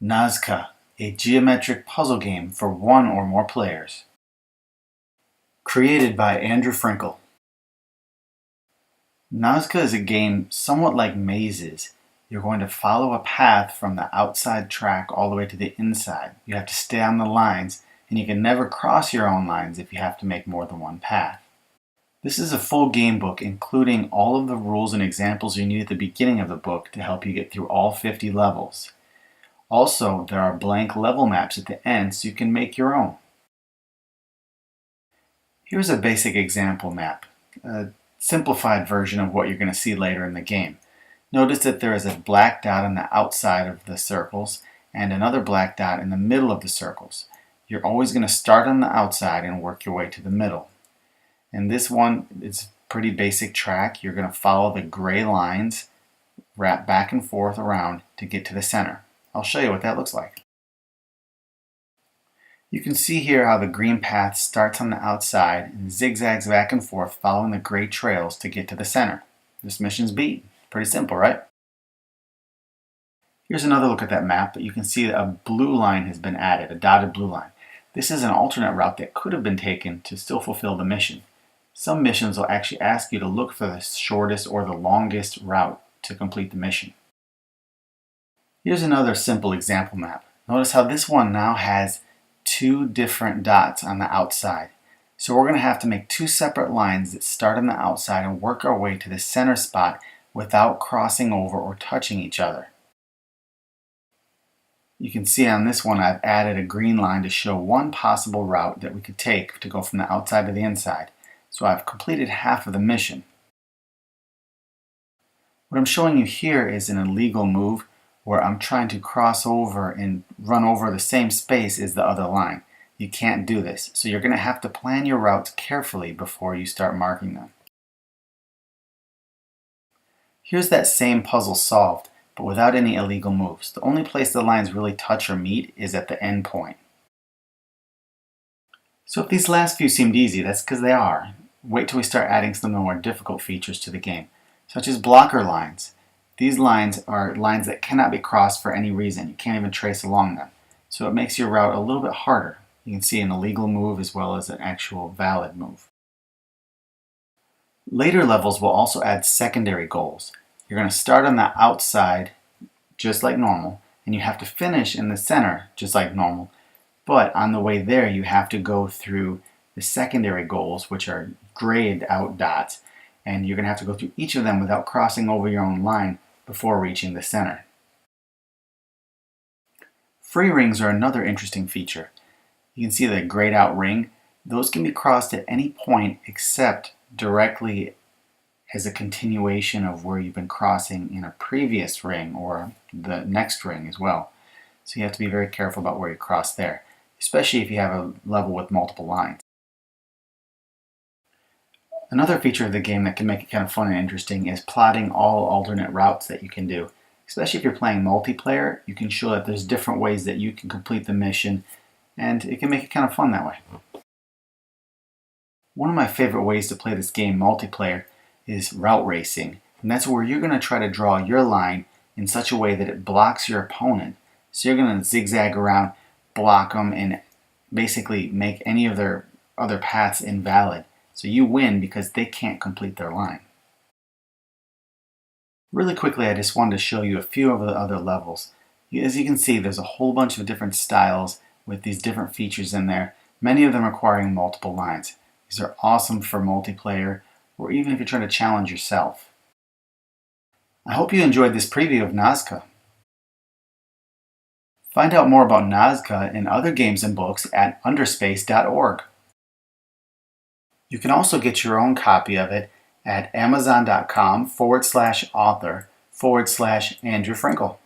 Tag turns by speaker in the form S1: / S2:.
S1: Nazca, a geometric puzzle game for one or more players. Created by Andrew Frankel. Nazca is a game somewhat like mazes. You're going to follow a path from the outside track all the way to the inside. You have to stay on the lines, and you can never cross your own lines if you have to make more than one path. This is a full game book, including all of the rules and examples you need at the beginning of the book to help you get through all 50 levels. Also, there are blank level maps at the end so you can make your own. Here's a basic example map, a simplified version of what you're going to see later in the game. Notice that there is a black dot on the outside of the circles and another black dot in the middle of the circles. You're always going to start on the outside and work your way to the middle. And this one is a pretty basic track. You're going to follow the gray lines, wrap back and forth around to get to the center. I'll show you what that looks like. You can see here how the green path starts on the outside and zigzags back and forth following the gray trails to get to the center. This mission's beat. Pretty simple, right? Here's another look at that map, but you can see that a blue line has been added, a dotted blue line. This is an alternate route that could have been taken to still fulfill the mission. Some missions will actually ask you to look for the shortest or the longest route to complete the mission. Here's another simple example map. Notice how this one now has two different dots on the outside. So we're going to have to make two separate lines that start on the outside and work our way to the center spot without crossing over or touching each other. You can see on this one I've added a green line to show one possible route that we could take to go from the outside to the inside. So I've completed half of the mission. What I'm showing you here is an illegal move where I'm trying to cross over and run over the same space as the other line. You can't do this, so you're going to have to plan your routes carefully before you start marking them. Here's that same puzzle solved, but without any illegal moves. The only place the lines really touch or meet is at the end point. So if these last few seemed easy, that's because they are. Wait till we start adding some of the more difficult features to the game, such as blocker lines. These lines are lines that cannot be crossed for any reason. You can't even trace along them. So it makes your route a little bit harder. You can see an illegal move as well as an actual valid move. Later levels will also add secondary goals. You're going to start on the outside just like normal, and you have to finish in the center just like normal. But on the way there you have to go through the secondary goals, which are grayed out dots, and you're going to have to go through each of them without crossing over your own line before reaching the center. Free rings are another interesting feature. You can see the grayed out ring. Those can be crossed at any point except directly as a continuation of where you've been crossing in a previous ring or the next ring as well. So you have to be very careful about where you cross there, especially if you have a level with multiple lines. Another feature of the game that can make it kind of fun and interesting is plotting all alternate routes that you can do. Especially if you're playing multiplayer, you can show that there's different ways that you can complete the mission, and it can make it kind of fun that way. One of my favorite ways to play this game multiplayer is route racing, and that's where you're going to try to draw your line in such a way that it blocks your opponent. So you're going to zigzag around, block them, and basically make any of their other paths invalid. So you win because they can't complete their line. Really quickly, I just wanted to show you a few of the other levels. As you can see, there's a whole bunch of different styles with these different features in there, many of them requiring multiple lines. These are awesome for multiplayer, or even if you're trying to challenge yourself. I hope you enjoyed this preview of Nazca. Find out more about Nazca and other games and books at underspace.org. You can also get your own copy of it at amazon.com/author/Andrew Frankel.